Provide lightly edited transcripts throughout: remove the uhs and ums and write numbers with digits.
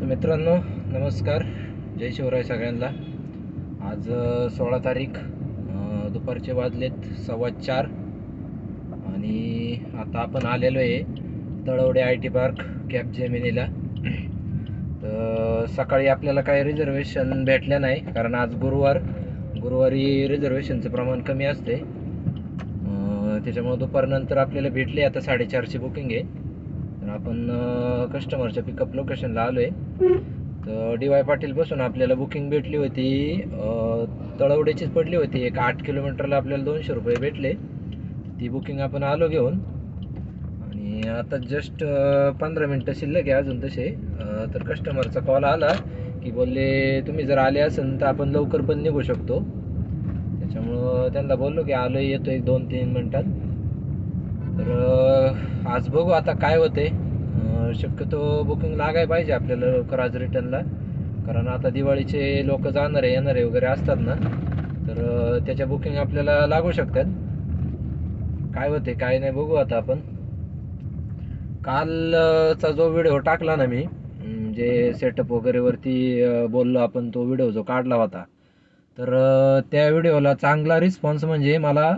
मित्रांनो नमस्कार. जय शिवराय सगळ्यांना. आज 16 तारीख दुपारचे वाजलेत 4:15 आणि आता आपण आलेलो आहे तळवडे IT पार्क कॅपजेमिनीला. तर सकाळी आपल्याला काही रिझर्वेशन भेटल्या नाही, कारण आज गुरुवारी रिझर्वेशनचं प्रमाण कमी असते. त्याच्यामुळे दुपारनंतर आपल्याला भेटले. आता 4:30ची बुकिंग आहे. तर आपण कस्टमरच्या पिकअप लोकेशनला आलो आहे. तर DY पाटील पासून आपल्याला बुकिंग भेटली होती, तळवड्याचीच पडली होती. एक 8 किलोमीटरला आपल्याला 200 रुपये भेटले. ती बुकिंग आपण आलो घेऊन आणि आता जस्ट 15 मिनटं शिल्लक आहे अजून तसे. तर कस्टमरचा कॉल आला की बोलले तुम्ही जर आले असेल तर आपण लवकर पण निघू शकतो. त्याच्यामुळं त्यांना बोललो की आलो येतो 1-2-3 मिनटात. तर आज बघू आता काय होते. शक्यतो बुकिंग लागायला पाहिजे आपल्याला लवकर आज रिटर्नला, कारण आता दिवाळीचे लोक येणारे वगैरे असतात ना, तर त्याच्या बुकिंग आपल्याला लागू शकतात. काय होते काय नाही बघू आता आपण. कालचा जो व्हिडिओ टाकला ना मी, जे सेटअप वगैरे वरती बोललो आपण, तो व्हिडिओ जो काढला होता, तर त्या व्हिडिओला चांगला रिस्पॉन्स, म्हणजे मला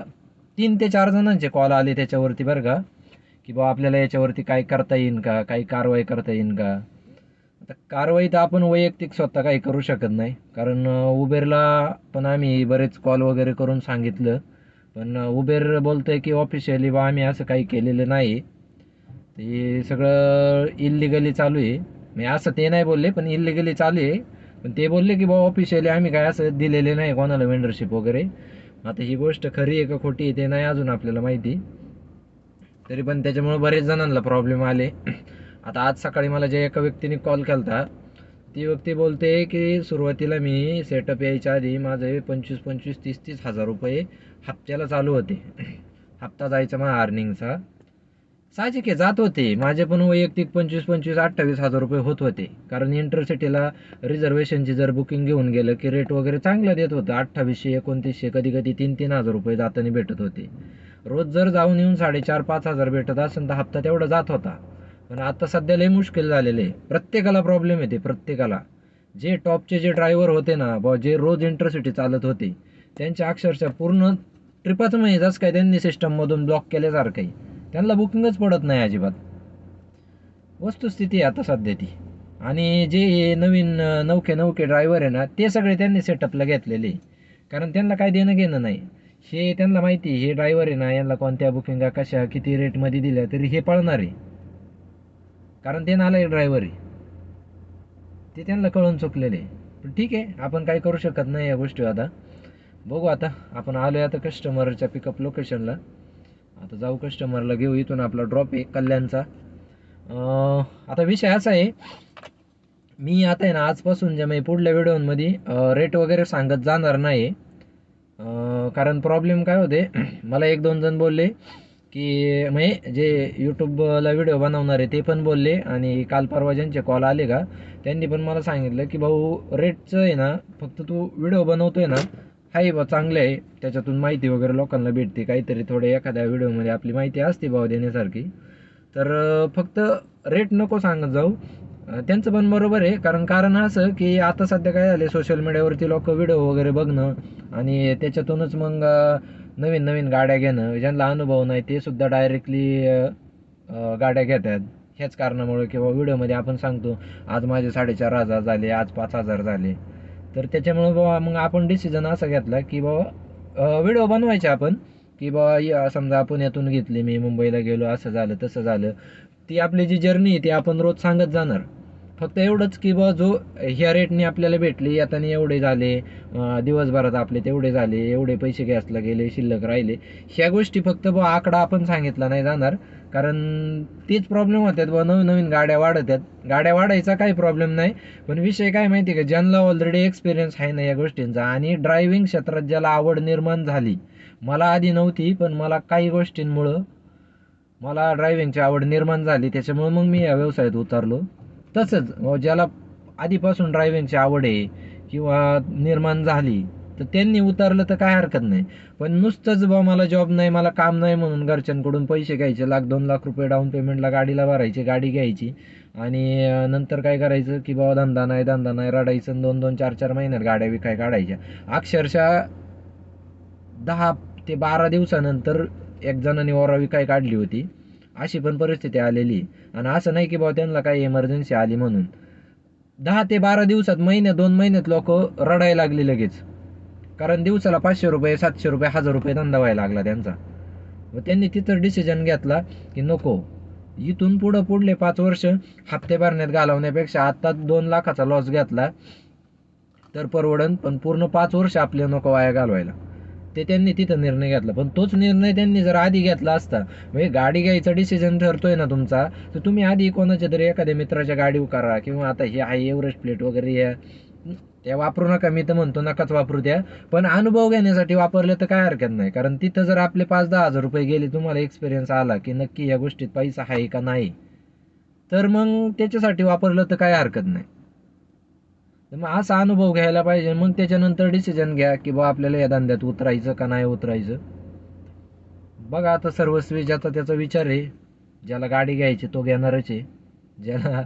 3 ते 4 जणांचे कॉल आले त्याच्यावरती बरं का, की बा आपल्याला याच्यावरती काय करता येईल का, काही कारवाई करता येईल का. आता कारवाई तर आपण वैयक्तिक स्वतः काही करू शकत नाही, कारण उबेरला पण आम्ही बरेच कॉल वगैरे करून सांगितलं, पण उबेर बोलतंय की ऑफिशियली बा आम्ही असं काही केलेलं नाही, ते सगळं इल्लिगली चालू आहे. मी असं ते नाही बोलले, पण इल्लिगली चालू आहे. पण ते बोलले की बा ऑफिशियली आम्ही काय असं दिलेले नाही कोणाला वेंडरशिप वगैरे. आता ही गोष्ट खरी आहे का खोटी आहे ते नाही अजून आपल्याला माहिती. तरी पण त्याच्यामुळे बरेच जणांना प्रॉब्लेम आले. आता आज सकाळी मला जे एका व्यक्तीने कॉल केला होता, ती व्यक्ती बोलते की सुरुवातीला मी सेटअप यायच्या आधी माझे 25-25, 30-30 हजार रुपये हप्त्याला चालू होते. हप्ता जायचा माझा अर्निंगचा. साहजिक आहे जात होते माझे पण वैयक्तिक 25-25, 28 हजार रुपये होत होते, कारण इंटरसिटीला रिझर्वेशनची जर बुकिंग घेऊन गेलं की रेट वगैरे चांगला देत होतं. 2800, 2900, कधी कधी 3-3 हजार रुपये जाताना भेटत होते. रोज जर जाऊन येऊन 4.5-5 हजार भेटत असेल तर हप्ता तेवढा जात होता. पण आता सध्या लय मुश्किल झालेलं आहे. प्रत्येकाला प्रॉब्लेम येते, प्रत्येकाला. जे टॉपचे जे ड्रायव्हर होते ना, जे रोज इंटरसिटी चालत होते, त्यांच्या अक्षरशः पूर्ण ट्रिपाच म्हणजे जसं काय त्यांनी सिस्टममधून ब्लॉक केल्यासारखं आहे. त्यांना बुकिंगच पडत नाही अजिबात. वस्तुस्थिती आहे आता सध्या ती. आणि जे हे नवीन नौके ड्रायव्हर आहे ना, ते सगळे त्यांनी सेटअपला घेतलेले, कारण त्यांना काय देणं घेणं नाही. हे त्यांना माहिती हे ड्रायव्हर आहे ना, यांना कोणत्या बुकिंगा कशा किती रेटमध्ये दिल्या तरी हे पळणार आहे, कारण ते नाला ड्रायव्हर आहे. ते त्यांना कळून चुकलेले. पण ठीक आहे, आपण काही करू शकत नाही या गोष्टी. आता बघू. आता आपण आलोय आता कस्टमरच्या पिकअप लोकेशनला. आता जाऊ कस्टमरला घेऊ. इथून आपला ड्रॉप आहे कल्याणचा. आता विषय असा आहे, मी आता आहे ना आजपासून ज्या मी पुढल्या व्हिडिओमध्ये रेट वगैरे सांगत जाणार नाही. कारण प्रॉब्लेम काय होते, मला 1-2 जण बोलले की म्हणजे जे यूट्यूबला व्हिडिओ बनवणार आहे ते पण बोलले, आणि काल परवा ज्यांचे कॉल आले का त्यांनी पण मला सांगितलं की भाऊ रेटचं आहे ना, फक्त तू व्हिडिओ बनवतोय ना, आहे बा चांगले आहे, त्याच्यातून माहिती वगैरे लोकांना भेटते, काहीतरी थोडे एखाद्या व्हिडिओमध्ये आपली माहिती असते भाव देण्यासारखी, तर फक्त रेट नको सांगत जाऊ. त्यांचं पण बरोबर आहे, कारण असं की आता सध्या काय झालं, सोशल मीडियावरती लोक व्हिडिओ वगैरे बघणं आणि त्याच्यातूनच मग नवीन नवीन गाड्या घेणं, ज्यांना अनुभव नाही ते सुद्धा डायरेक्टली गाड्या घेतात. ह्याच कारणामुळे किंवा व्हिडिओमध्ये आपण सांगतो आज माझे 4,500 झाले, आज 5,000 झाले, तर त्याच्यामुळे बाबा मग आपण डिसिजन असा घेतला की बाबा व्हिडिओ बनवायचे आपण, की बाबा समजा पुण्यातून घेतली, मी मुंबईला गेलो, असं झालं तसं झालं. ती आपली जी जर्नी आहे ती आपण रोज सांगत जाणार. फक्त एवढंच की बा जो ह्या रेटने आपल्याला भेटली, आता एवढे झाले, दिवसभरात आपले तेवढे झाले, एवढे पैसे गॅसला गेले, शिल्लक राहिले, ह्या गोष्टी फक्त बा आकडा आपण सांगितला नाही जाणार. कारण तेच प्रॉब्लेम होतात बा, नवीन नवीन गाड्या वाढत आहेत. गाड्या वाढायचा काही प्रॉब्लेम नाही, पण विषय काय माहिती आहे का, ज्यांना ऑलरेडी एक्सपिरियन्स आहे ना या गोष्टींचा, आणि ड्रायव्हिंग क्षेत्रात ज्याला आवड निर्माण झाली, मला आधी नव्हती पण मला काही गोष्टींमुळं मला ड्रायव्हिंगची आवड निर्माण झाली, त्याच्यामुळे मग मी या व्यवसायात उतरलो. तसंच ज्याला आधीपासून ड्रायव्हिंगची आवड आहे किंवा निर्माण झाली, तर त्यांनी उतरलं तर काय हरकत नाही. पण नुसतंच बा मला जॉब नाही, मला काम नाही म्हणून घरच्यांकडून पैसे घ्यायचे, 1-2 लाख रुपये डाऊन पेमेंटला गाडीला भरायचे, गाडी घ्यायची, आणि नंतर काय करायचं की बाबा धंदा नाही रडायचं, 2-2 4-4 महिन्यात गाड्या विकाय काढायच्या. अक्षरशः 10 ते 12 दिवसानंतर एक जणांनी ओरा विकाय काढली होती, अशी पण परिस्थिती आलेली. आणि असं नाही की बाबा त्यांना काही इमर्जन्सी आली म्हणून. 10 ते 12 दिवसात, महिन्यात 2 महिन्यात लोक रडायला लागले लगेच, कारण दिवसाला 500 रुपये 700 रुपये 1000 रुपये धंदा व्हायला लागला त्यांचा. व त्यांनी तिथं डिसिजन घेतला की नको, इथून पुढले 5 वर्ष हप्ते भरण्यात घालवण्यापेक्षा आता 2 लाखाचा लॉस घेतला तर परवडन, पण पूर्ण 5 वर्ष आपले नको वाया घालवायला. ते त्यांनी तिथं निर्णय घेतला. पण तोच निर्णय त्यांनी जर आधी घेतला असता, म्हणजे गाडी घ्यायचा डिसिजन ठरतोय ना तुमचा, तर तुम्ही आधी कोणाच्या तरी एखाद्या मित्राच्या गाडी करा, किंवा आता हे आहे एव्हरेस्ट प्लेट वगैरे या त्या वापरू नका. मी तर म्हणतो नकाच वापरू त्या, पण अनुभव घेण्यासाठी वापरले तर काय हरकत नाही. कारण तिथं जर आपले 5-10 हजार रुपये गेले, तुम्हाला एक्सपिरियन्स आला की नक्की या गोष्टीत पैसा आहे का नाही, तर मग त्याच्यासाठी वापरलं तर काय हरकत नाही. तर मग असा अनुभव घ्यायला पाहिजे, मग त्याच्यानंतर डिसिजन घ्या की बा आपल्याला या धंद्यात उतरायचं का नाही उतरायचं. बघा आता सर्वस्वी ज्याचा त्याचा विचार आहे. ज्याला गाडी घ्यायची तो घेणारच आहे, ज्याला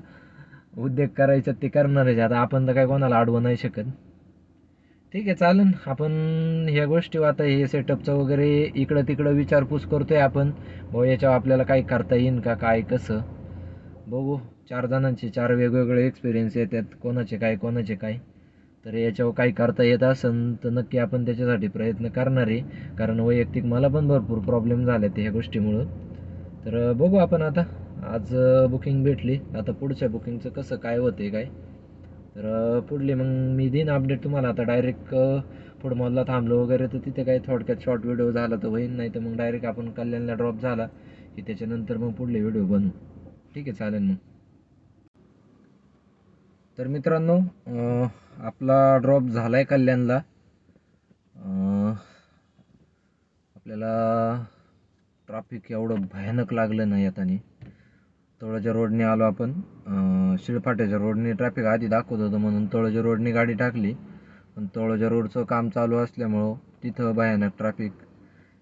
उद्योग करायचा ते करणारच. आता आपण तर काय कोणाला अडवू नाही शकत. ठीक आहे, चालेल. आपण ह्या गोष्टी आता हे सेटअपचं वगैरे इकडं तिकडं विचारपूस करतोय आपण, भाऊ याच्यावर आपल्याला काही करता येईन का काय कसं. बघू, 4 जणांचे 4 वेगवेगळे एक्सपिरियन्स येतात, कोणाचे काय. तर याच्यावर काही करता येत असेल तर नक्की आपण त्याच्यासाठी प्रयत्न करणार आहे. कारण वैयक्तिक मला पण भरपूर प्रॉब्लेम झाले ह्या गोष्टीमुळं. तर बघू आपण आता. आज बुकिंग भेटली, आता पुढच्या बुकिंगचं कसं काय होते काय. तर पुढली मग मी देईन अपडेट तुम्हाला. आता डायरेक्ट पुढमधला थांबलो वगैरे तर तिथे काही थोडक्यात शॉर्ट व्हिडिओ झाला तर होईल, नाही तर मग डायरेक्ट आपण कल्याणला ड्रॉप झाला की त्याच्यानंतर मग पुढले व्हिडिओ बनवू. ठीक आहे, चालेल मग. तर मित्रांनो, आपला ड्रॉप झाला आहे कल्याणला. आपल्याला ट्रॅफिक एवढं भयानक लागलं नाही येताना. तळोजा रोडने आलो आपण. शिळफाट्याच्या रोडने ट्रॅफिक आधी दाखवत होतं म्हणून तळोजा रोडने गाडी टाकली, पण तळोजा रोडचं काम चालू असल्यामुळं तिथं भयानक ट्रॅफिक.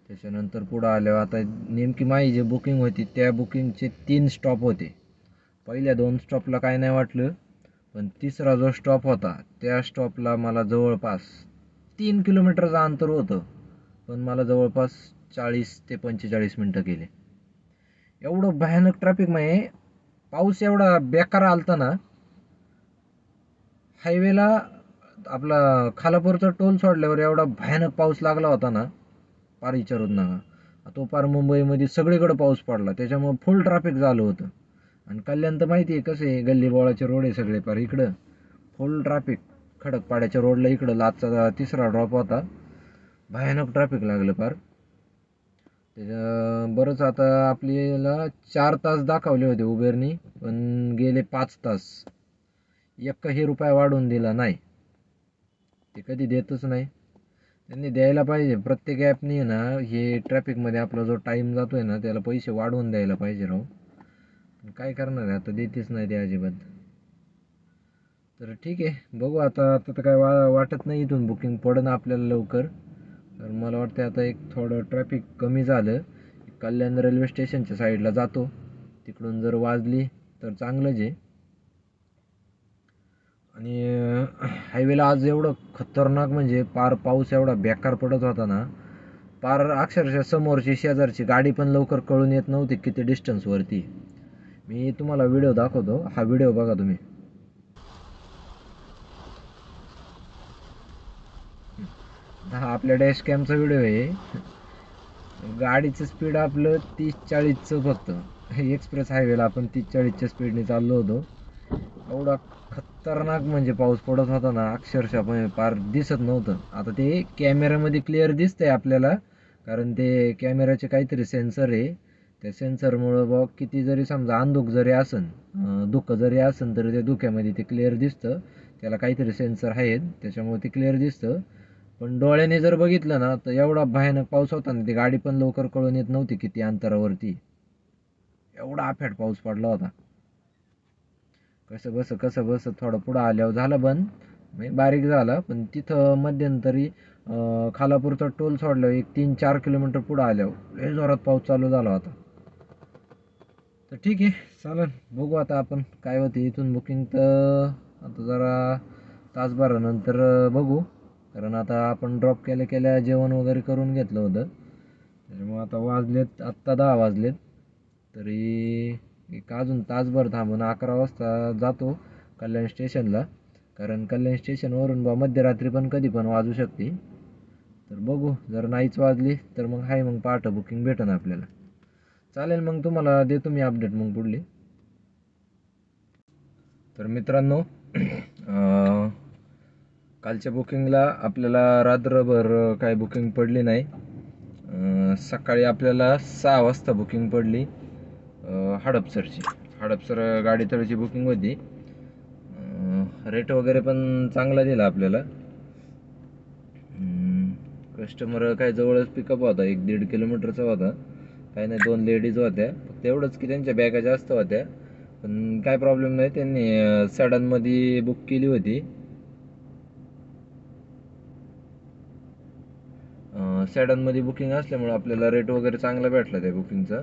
त्याच्यानंतर पुढं आल्यावर आता नेमकी माझी जी बुकिंग होती त्या बुकिंगचे 3 स्टॉप होते. पहिल्या 2 स्टॉपला काय नाही वाटलं, पण तिसरा जो स्टॉप होता त्या स्टॉपला मला जवळपास 3 किलोमीटरचं अंतर होतं, पण मला जवळपास 40 ते 45 मिनटं गेले. एवढं भयानक ट्रॅफिक. म्हणजे पाऊस एवढा बेकार आलता ना, हायवेला आपला खालापूरचा टोल सोडल्यावर एवढा भयानक पाऊस लागला होता ना, पार विचारूच नका. तो पार मुंबईमध्ये सगळीकडे पाऊस पडला, त्याच्यामुळे फुल ट्रॅफिक झालं होतं. आणि कल्याण तर माहिती आहे कसं आहे, गल्ली बोळाचे रोड आहे सगळे, पार इकडं फुल ट्रॅफिक. खडकपाड्याच्या रोडला इकडं लाचचा तिसरा ड्रॉप होता, भयानक ट्रॅफिक लागलं पार. त्याच्या बरंच आता आपल्याला 4 तास दाखवले होते उबेरनी, पण गेले 5 तास. एकही रुपया वाढवून दिला नाही. ते कधी देतच नाही. त्यांनी द्यायला पाहिजे. प्रत्येक ॲपनी ना हे ट्रॅफिकमध्ये आपला जो टाईम जातोय ना त्याला पैसे वाढवून द्यायला पाहिजे राव. काय करणार आहे आता, देतेच नाही ते अजिबात. तर ठीक आहे, बघू आता. आता तर काय वाटत नाही इथून बुकिंग पडणं आपल्याला लवकर. तर मला वाटतं आता एक थोडं ट्रॅफिक कमी झालं, कल्याण रेल्वे स्टेशनच्या साईडला जातो. तिकडून जर वाजली तर चांगलंच आहे. आणि हायवेला आज एवढं खतरनाक, म्हणजे पार पाऊस एवढा बेकार पडत होता ना, पार अक्षरशः समोरची शेजारची गाडी पण लवकर कळून येत नव्हती किती डिस्टन्सवरती. मी तुम्हाला व्हिडिओ दाखवतो, हा व्हिडिओ बघा तुम्ही. हा आपल्या डॅश कॅमचा व्हिडिओ आहे. गाडीचं स्पीड आपलं 30-40चं फक्त. एक्सप्रेस हायवेला आपण 30-40च्या स्पीडने चाललो होतो. एवढा खतरनाक म्हणजे पाऊस पडत होता ना, अक्षरशः पण पार दिसत नव्हतं. आता ते कॅमेऱ्यामध्ये क्लिअर दिसतंय आपल्याला, कारण ते कॅमेऱ्याचे काहीतरी सेन्सर आहे. त्या सेन्सरमुळं बघ किती जरी समजा अंधुक जरी असन, धुकं जरी असन, तरी त्या धुक्यामध्ये ते क्लिअर दिसतं. त्याला काहीतरी सेन्सर आहेत त्याच्यामुळे ते क्लिअर दिसतं. पण डोळ्याने जर बघितलं ना तर एवढा भयानक पाऊस होता ना, ती गाडी पण लवकर कळून येत नव्हती किती अंतरावरती. एवढा अफाट पाऊस पडला होता. कसं बस थोडं पुढं आल्यावर झालं बंद, म्हणजे बारीक झाला. पण तिथं मध्यंतरी खालापूरचा टोल सोडल्यावर एक 3-4 किलोमीटर पुढं आल्यावर लय जोरात पाऊस चालू झाला होता. तर ठीक आहे, चालेल, बघू आता आपण काय होते इथून बुकिंग. तर आता जरा तासभरानंतर बघू, कारण आता आपण ड्रॉप केल्या केल्या जेवण वगैरे करून घेतलं होतं. त्याच्यामुळे आता वाजलेत आत्ता 10 वाजलेत. तरी एक अजून तासभर थांबून 11 वाजता जातो कल्याण स्टेशनला. कारण कल्याण स्टेशनवरून मध्यरात्री पण कधी पण वाजू शकते. तर बघू, जर नाहीच वाजली तर मग मग पहाटे बुकिंग भेटेन आपल्याला. चालेल, मग तुम्हाला देतो मी अपडेट मग पुढली. तर मित्रांनो, कालच्या बुकिंगला आपल्याला रात्रभर काही बुकिंग पडली नाही. सकाळी आपल्याला 6 वाजता बुकिंग पडली हडपसरची. हडपसर गाडीतळची बुकिंग होती. रेट वगैरे पण चांगला दिला आपल्याला. कस्टमर काय जवळच पिकअप होता, 1-1.5 किलोमीटरचा होता. काही नाही, 2 लेडीज होत्या. फक्त एवढंच की त्यांच्या बॅगा जास्त होत्या, पण काय प्रॉब्लेम नाही. त्यांनी सॅडनमध्ये बुक केली होती. सॅडनमध्ये बुकिंग असल्यामुळे आपल्याला रेट वगैरे चांगला भेटला त्या बुकिंगचा.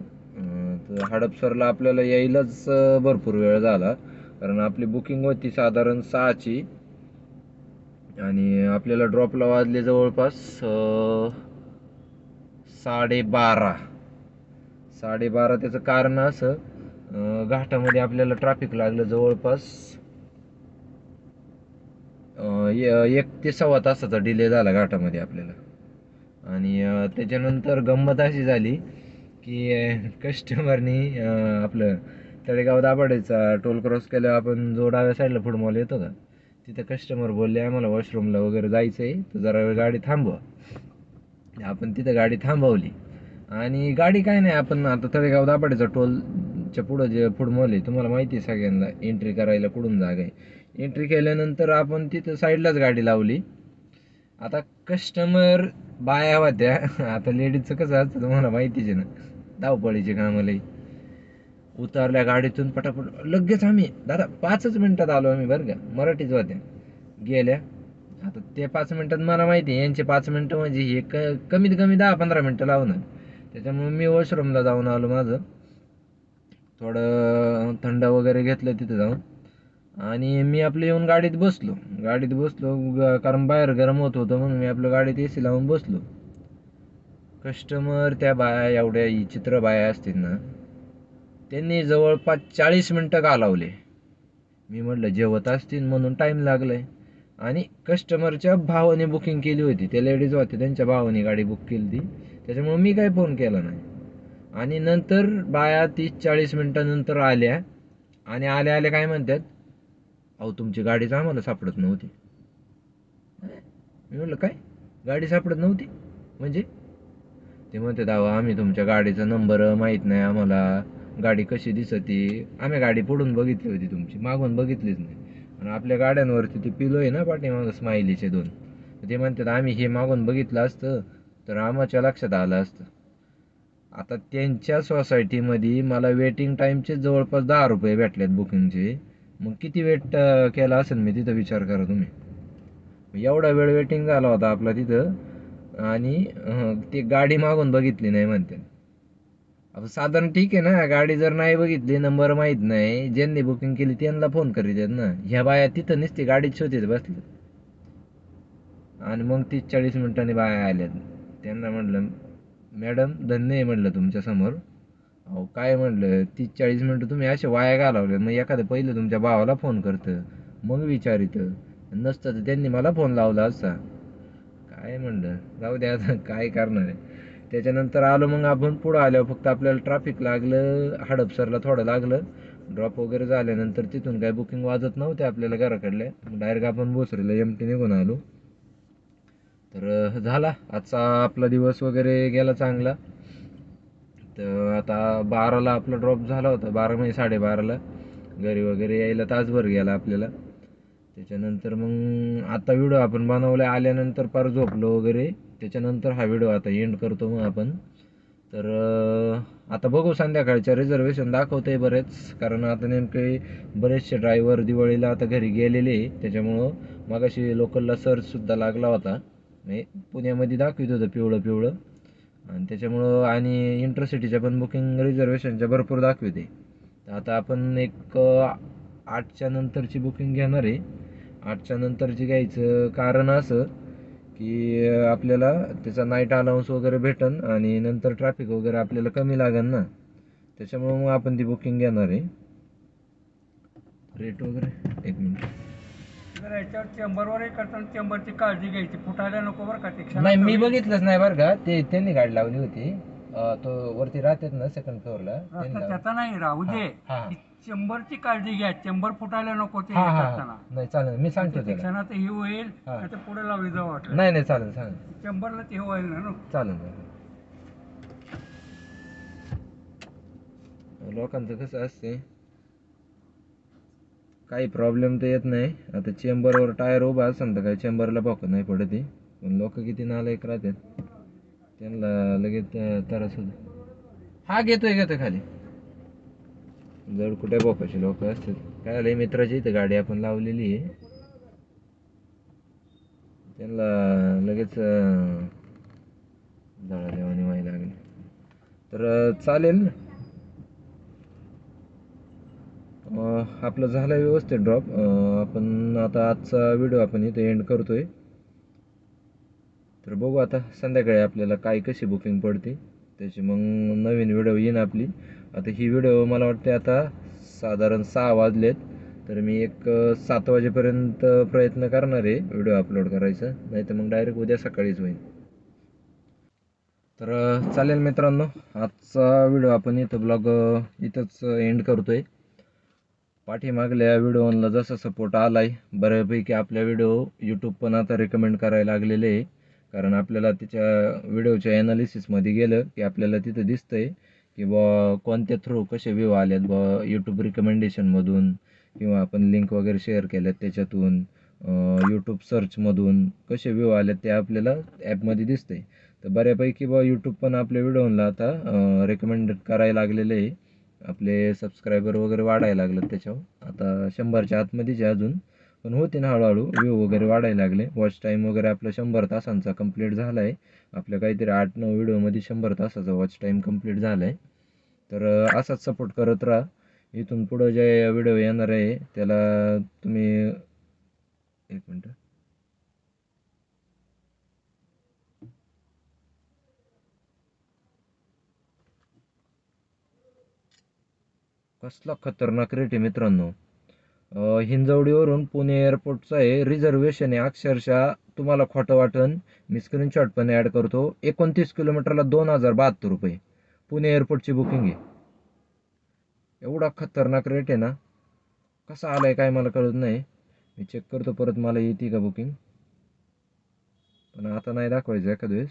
तर हडपसरला आपल्याला यायलाच भरपूर वेळ झाला, कारण आपली बुकिंग होती साधारण 6ची आणि आपल्याला ड्रॉपला वाजले जवळपास 12:30. त्याचं कारण असं, घाटामध्ये आपल्याला ट्रॅफिक लागलं जवळपास 1 ते सव्वा तासाचा डिले झाला घाटामध्ये आपल्याला. आणि त्याच्यानंतर गंमत अशी झाली की कस्टमरनी आपलं तळेगाव दाभाडेचा टोल क्रॉस केल्यावर आपण जो डाव्या साईडला फूड मॉल येतो का, तिथं कस्टमर बोलले आम्हाला वॉशरूमला वगैरे जायचं आहे, तर जरा वेळ गाडी थांबवा. आपण तिथं गाडी थांबवली आणि गाडी काय नाही, आपण आता तळेगाव दाभाडेचा टोलच्या पुढं जे फूड मॉल आहे तुम्हाला माहिती आहे सगळ्यांना, एंट्री करायला कुठून जागा आहे. एंट्री केल्यानंतर आपण तिथं साईडलाच गाडी लावली. आता कस्टमर बाया होत्या. आता लेडीजचं कसं असतं तुम्हाला माहितीच आहे ना, धावपळीचे कामं लई. उतरल्या गाडीतून पटापट लगेच आम्ही, दादा 5च मिनिटात आलो आम्ही बरं का, मराठीच होत्या. गेल्या. आता ते 5 मिनिटात मला माहिती आहे यांचे 5 मिनिटं म्हणजे हे कमीत कमी 10-15 मिनिटं लावणार. त्याच्यामुळे मी वॉशरूमला जाऊन आलो माझं, थोडं थंड वगैरे घेतलं तिथं जाऊन आणि मी आपलं येऊन गाडीत बसलो. कारण बाहेर गरम होत होतं म्हणून मी आपलं गाडीत AC लावून बसलो. कस्टमर त्या बाया एवढ्या विचित्र बाया असतील ना, त्यांनी जवळपास 40 मिनिटं घालवले. मी म्हटलं जेवत असतील म्हणून टाईम लागलाय. आणि कस्टमरच्या भावाने बुकिंग केली होती, त्या लेडीज होत्या त्यांच्या भावाने गाडी बुक केली होती, त्याच्यामुळे मी काही फोन केला नाही. आणि नंतर बाया 30-40 मिनिटानंतर आल्या आणि आल्या आल्या काय म्हणतात, अहो तुमची गाडीच आम्हाला सापडत नव्हती. मी म्हटलं काय, गाडी सापडत नव्हती म्हणजे? ते म्हणते दावा आम्ही तुमच्या गाडीचा नंबर माहीत नाही आम्हाला, गाडी कशी दिसती, आम्ही गाडी पुढून बघितली होती तुमची, मागून बघितलीच नाही. आणि आपल्या गाड्यांवरती ते पिलो आहे ना पाठीमागं स्माइलीचे 2, ते म्हणतात आम्ही हे मागून बघितलं असतं तर आम्हाला लक्षात आलं असतं. आता त्यांच्या सोसायटीमध्ये मला वेटिंग टाईमचे जवळपास 10 रुपये भेटलेत बुकिंगचे. मग किती वेट केला असेल मी तिथं, विचार करा तुम्ही. एवढा वेळ वेटिंग झाला होता आपला तिथं आणि ती गाडी मागून बघितली नाही म्हणते. आता साधारण ठीक आहे ना, गाडी जर नाही बघितली, नंबर माहीत नाही, ज्यांनी बुकिंग केली त्यांना फोन करीत ना. ह्या बाया तिथं नसते गाडीत शोधीत बसले आणि मग 30-40 मिनिटांनी बाया आल्यात. त्यांना म्हटलं मॅडम धन्य आहे म्हटलं तुमच्यासमोर. अहो काय म्हटलं 30-40 मिनिटं तुम्ही असे वाया घालवले, मग एखादं पहिलं तुमच्या भावाला फोन करतं मग विचारितं, नसतं तर त्यांनी मला फोन लावला असता. काय म्हणलं जाऊ द्या आता काय करणार आहे. त्याच्यानंतर आलो मग आपण पुढं आल्यावर फक्त आपल्याला ट्रॅफिक लागलं, हडपसरला थोडं लागलं. ड्रॉप वगैरे झाल्यानंतर तिथून काय बुकिंग वाजत नव्हते आपल्याला घराकडले, डायरेक्ट आपण भोसरीला एमटी निघून आलो. तर झाला आजचा आपला दिवस वगैरे गेला चांगला. तर आता 12ला आपला ड्रॉप झाला होता, 12 म्हणजे 12:30ला. घरी वगैरे यायला तासभर गेला आपल्याला. त्याच्यानंतर मग आता व्हिडिओ आपण बनवला, आल्यानंतर पार झोपलो वगैरे. त्याच्यानंतर हा व्हिडिओ आता एंड करतो मग आपण. तर आता बघू संध्याकाळच्या रिझर्वेशन दाखवतंय बरेच, कारण आता नेमके बरेचसे ड्रायव्हर दिवाळीला आता घरी गेलेले, त्याच्यामुळं मगाशी लोकलला सर्चसुद्धा लागला होता. म्हणजे पुण्यामध्ये दाखवित होतं पिवळं आणि त्याच्यामुळं, आणि इंटरसिटीच्या पण बुकिंग रिझर्वेशनच्या भरपूर दाखविते. आता आपण एक 8च्या नंतरची बुकिंग घेणार आहे. 8च्या नंतरची घ्यायचं कारण असं की आपल्याला त्याचा नाईट अलाउन्स वगैरे भेटन आणि नंतर ट्रॅफिक वगैरे आपल्याला कमी लागेल ना, त्याच्यामुळे मग आपण ती बुकिंग घेणार आहे. रेट वगैरे एक मिनिट. जर याच्यावर चेंबरवरही करताना चेंबरची काळजी घ्यायची, फुटायला नको बरं का ते. नाही, मी बघितलंच नाही बरं का, ते त्यांनी गाडी लावली होती. तो वरती राहतात ना सेकंड फ्लोअरला, रस्ता त्याचा नाही राहू दे. हा. ती चेंबरची काळजी घ्या, चेंबर फुटायला नको ते हा हे हा करताना. नाही चालेल, मी सांगतो त्याला. क्षणात हे होईल, हा. नाही तर पुढे लावी जावं वाटलं. नाही नाही चालेल चालेल चेंबरला ते होईल ना. चालेल. लोकांचं कसं असते, काही प्रॉब्लेम तर येत नाही. आता चेंबरवर टायर उभा असेल तर काही चेंबरला बघ नाही पडत, पण लोक किती नालायक राहतात, त्यांना लगेच त्रास होतो. हा घेतोय खाली. जड कुठे बोकायचे लोक असतात. काय झालं, मित्राची इथे गाडी आपण लावलेली आहे, त्यांना लगेच जळा देवाने व्हायला लागले. तर चालेल, आपलं झालं व्यवस्थित ड्रॉप. आपण आता आजचा व्हिडिओ आपण इथे एंड करतोय. तर बघू आता संध्याकाळी आपल्याला काय कशी बुकिंग पडते त्याची, मग नवीन व्हिडिओ येईन आपली. आता ही व्हिडिओ मला वाटते आता साधारण 6 वाजलेत, तर मी एक 7 वाजेपर्यंत प्रयत्न करणार आहे व्हिडिओ अपलोड करायचा, नाही तर मग डायरेक्ट उद्या सकाळीच होईल. तर चालेल मित्रांनो, आजचा व्हिडिओ आपण इथं ब्लॉग इथंच एंड करतोय. पाठीमागल्या व्हिडिओला जसा सपोर्ट आलाय, बऱ्यापैकी आपल्या व्हिडिओ यूट्यूब पण आता रेकमेंड करायला लागलेले आहे. कारण आपल्याला त्याच्या व्हिडिओच्या ॲनालिसिसमध्ये गेलं की आपल्याला तिथं दिसतंय की बा कोणत्या थ्रू कसे व्ह्यू आलेत बा यूट्यूब रिकमेंडेशनमधून, किंवा आपण लिंक वगैरे शेअर केल्यात त्याच्यातून, यूट्यूब सर्चमधून कसे व्ह्यू आलेत ते आपल्याला ॲपमध्ये दिसतंय. तर बऱ्यापैकी बा यूट्यूब पण आपल्या व्हिडिओला आता रेकमेंड करायला लागलेलं आहे. आपले सबस्क्रायबर वगैरे वाढायला लागलेत त्याच्यावर. आता 100च्या आतमध्येच आहे अजून, पण होते ना हळूहळू व्ह्यू वगैरे वाढायला लागले. वॉच टाईम वगैरे आपला 100 तासांचा कंप्लीट झाला आहे. आपल्या काहीतरी 8-9 व्हिडिओमध्ये 100 तासाचा वॉच टाईम कंप्लीट झाला आहे. तर असाच सपोर्ट करत राहा. इथून पुढं जे व्हिडिओ येणार आहे त्याला तुम्ही एक मिनटं, कसला खतरनाक रेट आहे मित्रांनो. हिंजवडीवरून पुणे एअरपोर्टचं आहे, रिझर्वेशन आहे. अक्षरशः तुम्हाला खोटं वाटन, मी स्क्रीनशॉट पण ॲड करतो. 29 किलोमीटरला 2072 रुपये पुणे एअरपोर्टची बुकिंग आहे. एवढा खतरनाक रेट आहे ना, कसा आलाय काय मला कळत नाही. मी चेक करतो परत मला येते का बुकिंग, पण आता नाही दाखवायचं एखाद्या वेळेस.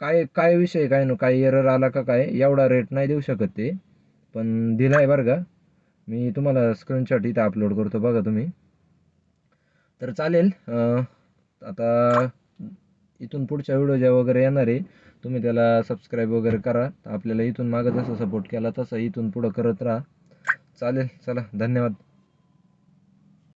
काय काय विषय काय काय एरर आला का काय, एवढा रेट नाही देऊ शकत ते, पण दिलाय बरं का. मी तुम्हाला स्क्रीनशॉट इथं अपलोड करतो, बघा तुम्ही. तर चालेल, आता इथून पुढच्या व्हिडिओ ज्या वगैरे येणार आहे तुम्ही त्याला सबस्क्राईब वगैरे करा. आपल्याला इथून मागं जसं सपोर्ट केला तसं इथून पुढं करत राहा. चालेल, चला, धन्यवाद.